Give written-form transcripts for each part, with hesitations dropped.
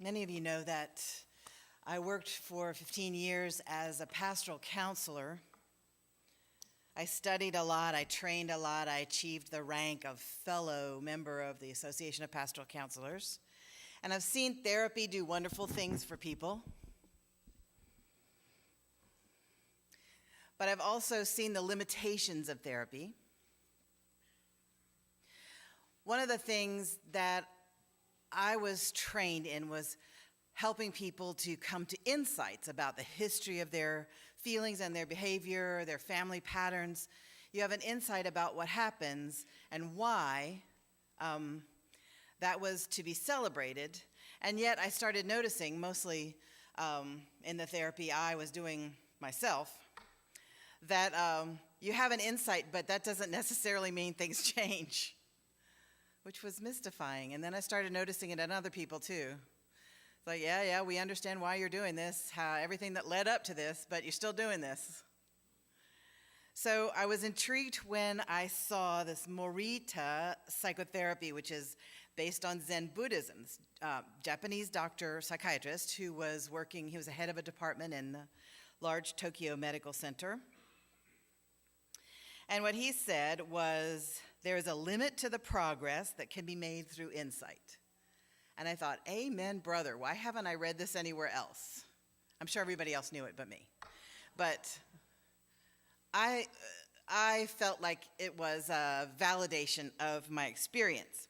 Many of you know that I worked for 15 years as a pastoral counselor. I studied a lot, I trained a lot, I achieved the rank of fellow member of the Association of Pastoral Counselors. And I've seen therapy do wonderful things for people. But I've also seen the limitations of therapy. One of the things that I was trained in was helping people to come to insights about the history of their feelings and their behavior, their family patterns. You have an insight about what happens and why that was to be celebrated. And yet I started noticing, mostly in the therapy I was doing myself, that you have an insight, but that doesn't necessarily mean things change, which was mystifying. And then I started noticing it in other people too. It's like, yeah, we understand why you're doing this, how everything that led up to this, but you're still doing this. So I was intrigued when I saw this Morita psychotherapy, which is based on Zen Buddhism. Japanese doctor, psychiatrist, who was working, he was the head of a department in the large Tokyo Medical Center. And what he said was, there is a limit to the progress that can be made through insight. And I thought, amen, brother. Why haven't I read this anywhere else? I'm sure everybody else knew it but me. But I felt like it was a validation of my experience.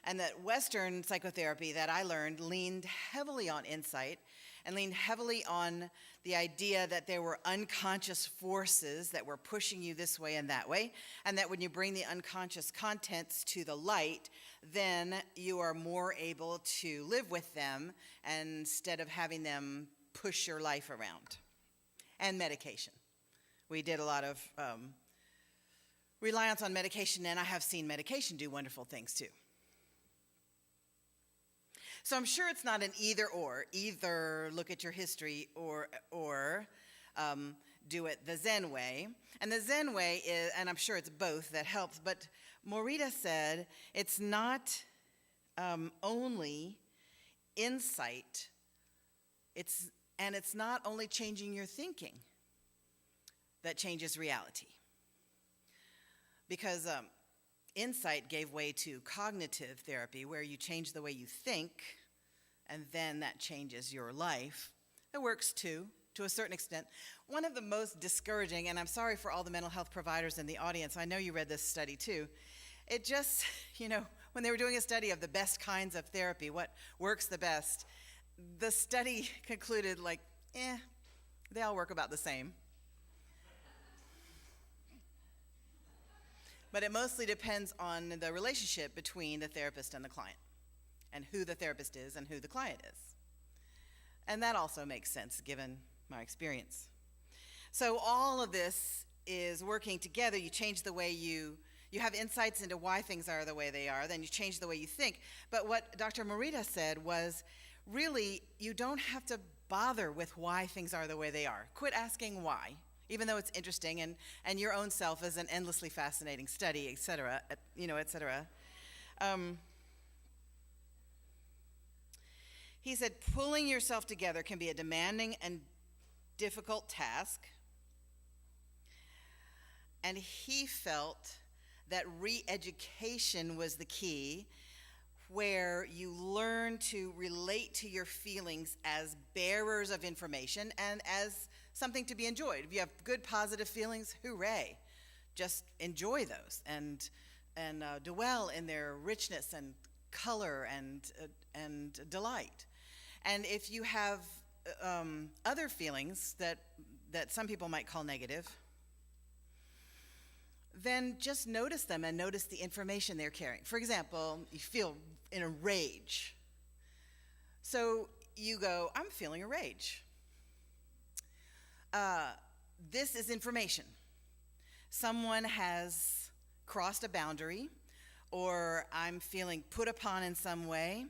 And that Western psychotherapy that I learned leaned heavily on insight and leaned heavily on the idea that there were unconscious forces that were pushing you this way and that way, and that when you bring the unconscious contents to the light, then you are more able to live with them instead of having them push your life around. And medication. We did a lot of reliance on medication, and I have seen medication do wonderful things too. So I'm sure it's not an either look at your history or do it the Zen way. And the Zen way is, and I'm sure it's both that helps, but Morita said it's not only insight, it's not only changing your thinking that changes reality. Because insight gave way to cognitive therapy, where you change the way you think, and then that changes your life. It works too, to a certain extent. One of the most discouraging, and I'm sorry for all the mental health providers in the audience, I know you read this study too. It just, when they were doing a study of the best kinds of therapy, what works the best, the study concluded they all work about the same. But it mostly depends on the relationship between the therapist and the client, and who the therapist is and who the client is. And that also makes sense given my experience. So all of this is working together. You change the way you have insights into why things are the way they are, then you change the way you think. But what Dr. Morita said was, really, you don't have to bother with why things are the way they are. Quit asking why. Even though it's interesting, and your own self is an endlessly fascinating study, et cetera, et cetera. He said, pulling yourself together can be a demanding and difficult task. And he felt that re-education was the key, where you learn to relate to your feelings as bearers of information and as something to be enjoyed. If you have good, positive feelings, hooray. Just enjoy those and dwell in their richness and color and delight. And if you have other feelings that some people might call negative, then just notice them and notice the information they're carrying. For example, you feel in a rage. So you go, I'm feeling a rage. This is information. Someone has crossed a boundary, or I'm feeling put upon in some way,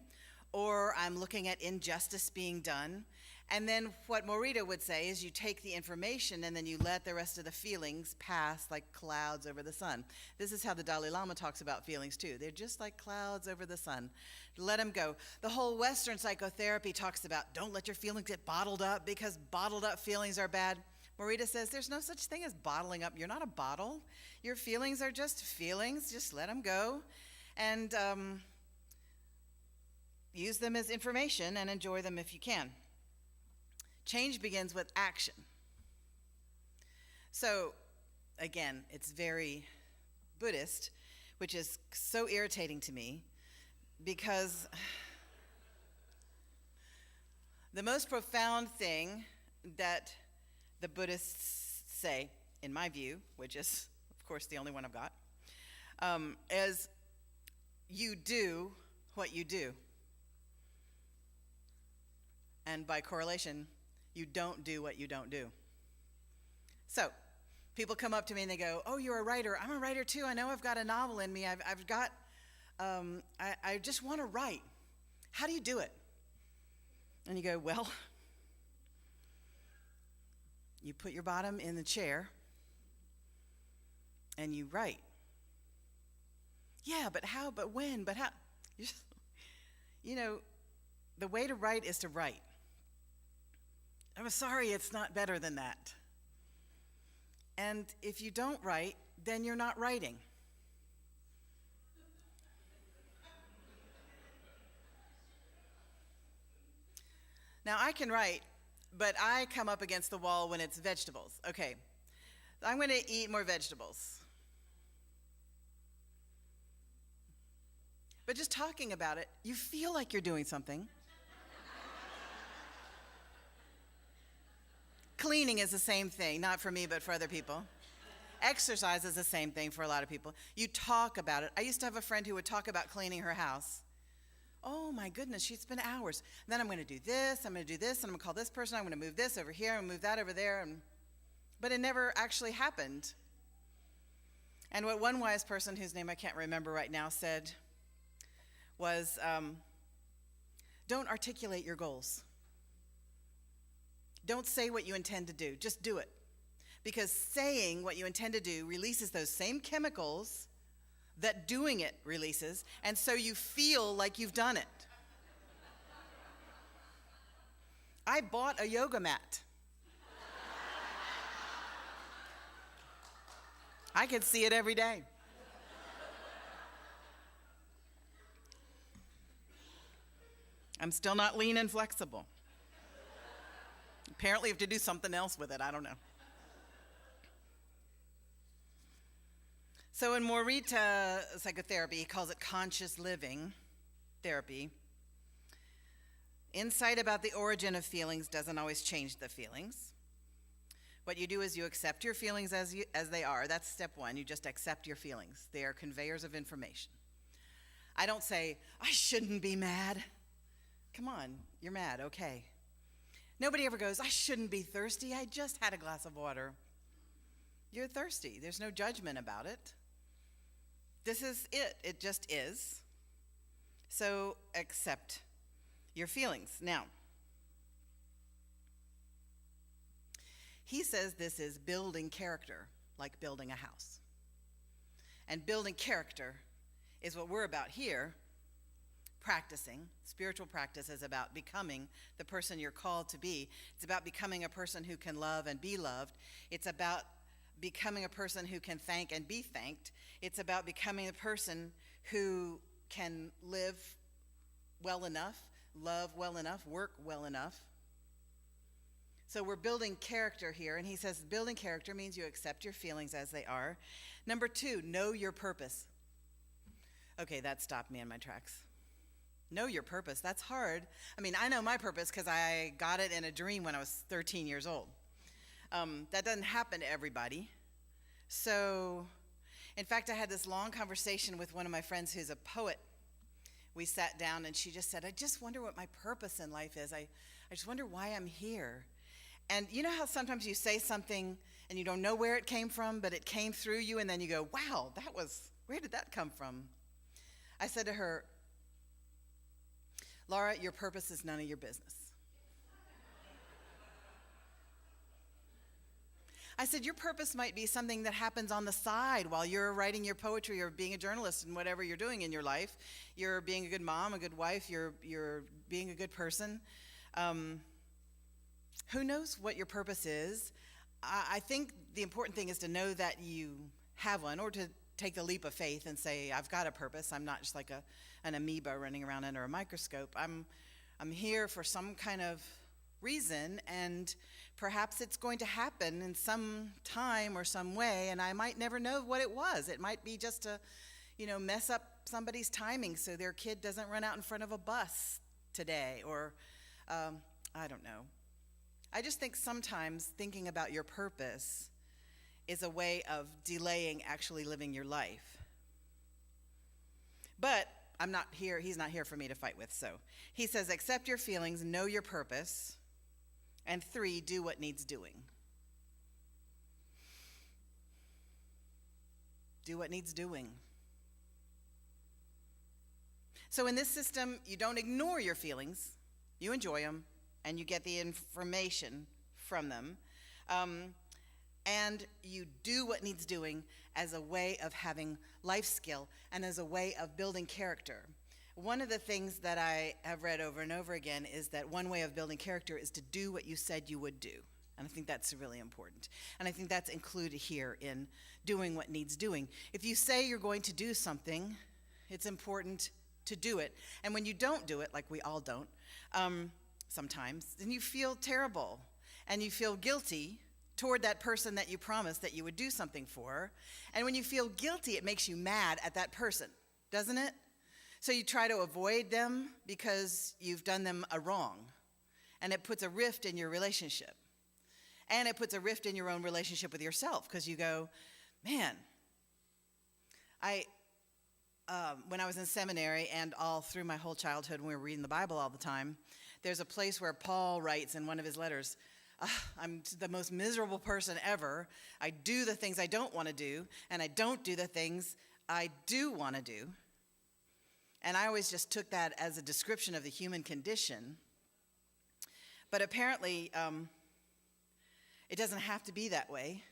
or I'm looking at injustice being done, And then what Morita would say is you take the information and then you let the rest of the feelings pass like clouds over the sun. This is how the Dalai Lama talks about feelings too. They're just like clouds over the sun. Let them go. The whole Western psychotherapy talks about don't let your feelings get bottled up because bottled up feelings are bad. Morita says there's no such thing as bottling up. You're not a bottle. Your feelings are just feelings. Just let them go and use them as information and enjoy them if you can. Change begins with action. So, again, it's very Buddhist, which is so irritating to me because the most profound thing that the Buddhists say, in my view, which is, of course, the only one I've got, is you do what you do. And by correlation, you don't do what you don't do. So, people come up to me and they go, oh, you're a writer. I'm a writer too. I know I've got a novel in me. I just want to write. How do you do it? And you go, well, you put your bottom in the chair and you write. Yeah, but how, but when, but how? The way to write is to write. I'm sorry, it's not better than that. And if you don't write, then you're not writing. Now, I can write, but I come up against the wall when it's vegetables. Okay, I'm going to eat more vegetables. But just talking about it, you feel like you're doing something. Cleaning is the same thing, not for me, but for other people. Exercise is the same thing for a lot of people. You talk about it. I used to have a friend who would talk about cleaning her house. Oh my goodness, she'd spend hours. And then I'm going to do this, I'm going to do this, and I'm going to call this person, I'm going to move this over here, and move that over there. But it never actually happened. And what one wise person, whose name I can't remember right now, said was, don't articulate your goals. Don't say what you intend to do, just do it. Because saying what you intend to do releases those same chemicals that doing it releases, and so you feel like you've done it. I bought a yoga mat. I could see it every day. I'm still not lean and flexible. Apparently, I have to do something else with it. I don't know. So in Morita psychotherapy, he calls it conscious living therapy. Insight about the origin of feelings doesn't always change the feelings. What you do is you accept your feelings as they are. That's step one. You just accept your feelings. They are conveyors of information. I don't say, I shouldn't be mad. Come on, you're mad, okay. Nobody ever goes, I shouldn't be thirsty. I just had a glass of water. You're thirsty. There's no judgment about it. This is it. It just is. So accept your feelings. Now, he says this is building character, like building a house. And building character is what we're about here. Practicing. Spiritual practice is about becoming the person you're called to be. It's about becoming a person who can love and be loved. It's about becoming a person who can thank and be thanked. It's about becoming a person who can live well enough, love well enough, work well enough. So we're building character here, and he says building character means you accept your feelings as they are. Number 2, know your purpose. Okay, that stopped me in my tracks. Know your purpose. That's hard. I mean, I know my purpose because I got it in a dream when I was 13 years old. That doesn't happen to everybody. So, in fact, I had this long conversation with one of my friends who's a poet. We sat down and she just said, I just wonder what my purpose in life is. I just wonder why I'm here. And you know how sometimes you say something and you don't know where it came from, but it came through you, and then you go, wow, where did that come from? I said to her, Laura, your purpose is none of your business. I said, your purpose might be something that happens on the side while you're writing your poetry or being a journalist and whatever you're doing in your life. You're being a good mom, a good wife, you're being a good person. Who knows what your purpose is? I think the important thing is to know that you have one, or to take the leap of faith and say, I've got a purpose. I'm not just like an amoeba running around under a microscope. I'm here for some kind of reason, and perhaps it's going to happen in some time or some way, and I might never know what it was. It might be just to, mess up somebody's timing so their kid doesn't run out in front of a bus today, or I don't know. I just think sometimes thinking about your purpose is a way of delaying actually living your life. But I'm not here, he's not here for me to fight with, so he says, accept your feelings, know your purpose, and 3, do what needs doing. Do what needs doing. So in this system, you don't ignore your feelings, you enjoy them, and you get the information from them. And you do what needs doing as a way of having life skill and as a way of building character. One of the things that I have read over and over again is that one way of building character is to do what you said you would do. And I think that's really important. And I think that's included here in doing what needs doing. If you say you're going to do something, it's important to do it. And when you don't do it, like we all don't, sometimes, then you feel terrible and you feel guilty toward that person that you promised that you would do something for. And when you feel guilty, it makes you mad at that person, doesn't it? So you try to avoid them because you've done them a wrong. And it puts a rift in your relationship. And it puts a rift in your own relationship with yourself, because you go, man, when I was in seminary and all through my whole childhood when we were reading the Bible all the time, there's a place where Paul writes in one of his letters, I'm the most miserable person ever. I do the things I don't want to do, and I don't do the things I do want to do. And I always just took that as a description of the human condition. But apparently, it doesn't have to be that way.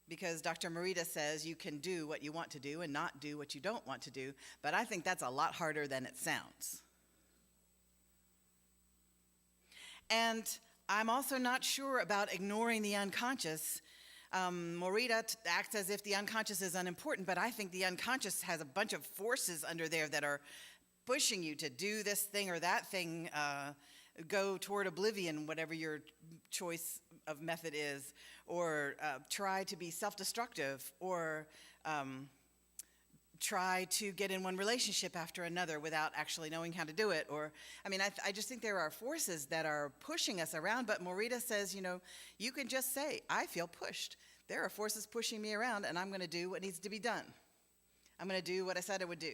Because Dr. Morita says you can do what you want to do and not do what you don't want to do. But I think that's a lot harder than it sounds. And I'm also not sure about ignoring the unconscious. Morita acts as if the unconscious is unimportant, but I think the unconscious has a bunch of forces under there that are pushing you to do this thing or that thing, go toward oblivion, whatever your choice of method is, or try to be self-destructive, or try to get in one relationship after another without actually knowing how to do it. Or, I just think there are forces that are pushing us around, but Morita says, you can just say, I feel pushed. There are forces pushing me around, and I'm going to do what needs to be done. I'm going to do what I said I would do.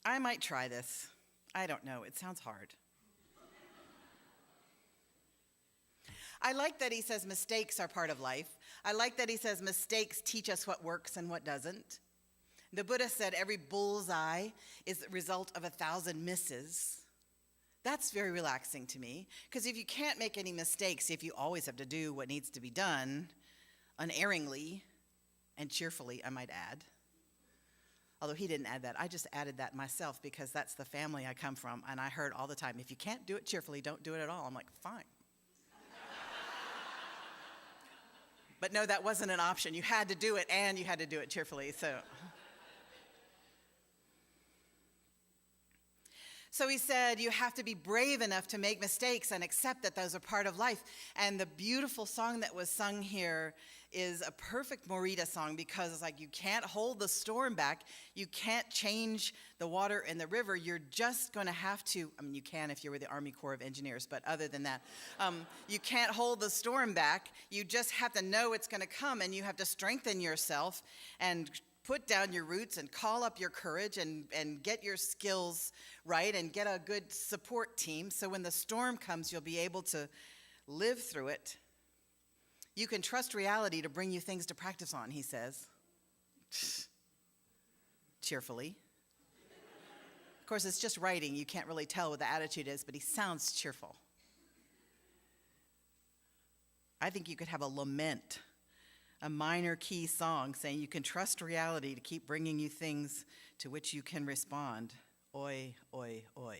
I might try this. I don't know. It sounds hard. I like that he says mistakes are part of life. I like that he says mistakes teach us what works and what doesn't. The Buddha said every bullseye is the result of 1,000 misses. That's very relaxing to me, because if you can't make any mistakes, if you always have to do what needs to be done, unerringly and cheerfully, I might add. Although he didn't add that. I just added that myself because that's the family I come from, and I heard all the time, if you can't do it cheerfully, don't do it at all. I'm like, fine. But no, that wasn't an option. You had to do it, and you had to do it cheerfully. So he said, you have to be brave enough to make mistakes and accept that those are part of life. And the beautiful song that was sung here is a perfect Morita song, because it's like you can't hold the storm back. You can't change the water in the river. You're just going to have to, you can if you're with the Army Corps of Engineers, but other than that, you can't hold the storm back. You just have to know it's going to come, and you have to strengthen yourself and put down your roots and call up your courage and get your skills right and get a good support team, so when the storm comes, you'll be able to live through it. You can trust reality to bring you things to practice on, he says. Cheerfully. Of course, it's just writing. You can't really tell what the attitude is, but he sounds cheerful. I think you could have a lament, a minor key song saying you can trust reality to keep bringing you things to which you can respond. Oi, oi, oi.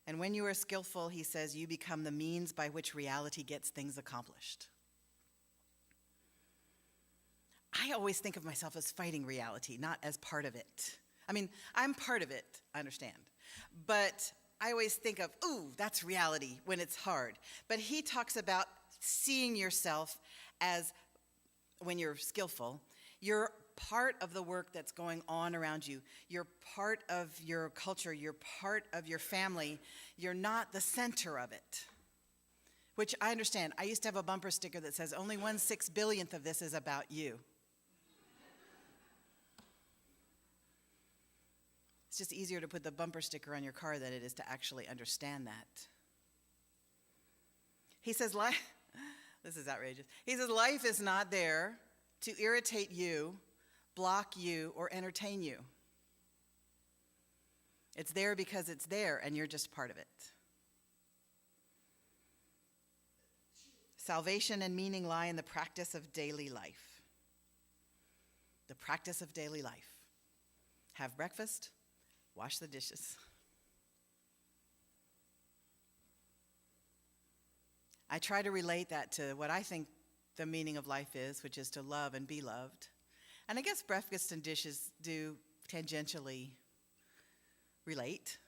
And when you are skillful, he says, you become the means by which reality gets things accomplished. I always think of myself as fighting reality, not as part of it. I mean, I'm part of it, I understand. But I always think of, ooh, that's reality when it's hard. But he talks about seeing yourself as, when you're skillful, you're part of the work that's going on around you. You're part of your culture. You're part of your family. You're not the center of it, which I understand. I used to have a bumper sticker that says, only 1/6 billionth of this is about you. It's just easier to put the bumper sticker on your car than it is to actually understand that. He says, this is outrageous. He says, life is not there to irritate you, block you, or entertain you. It's there because it's there, and you're just part of it. Salvation and meaning lie in the practice of daily life. The practice of daily life. Have breakfast, wash the dishes. I try to relate that to what I think the meaning of life is, which is to love and be loved. And I guess breakfast and dishes do tangentially relate.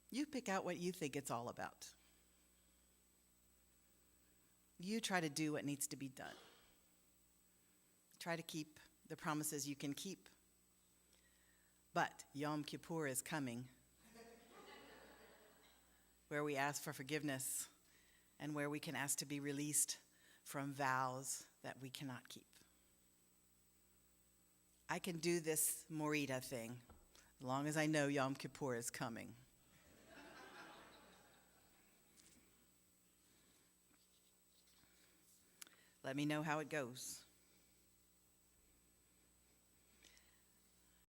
You pick out what you think it's all about. You try to do what needs to be done. Try to keep the promises you can keep. But Yom Kippur is coming, where we ask for forgiveness and where we can ask to be released from vows that we cannot keep. I can do this Morita thing as long as I know Yom Kippur is coming. Let me know how it goes.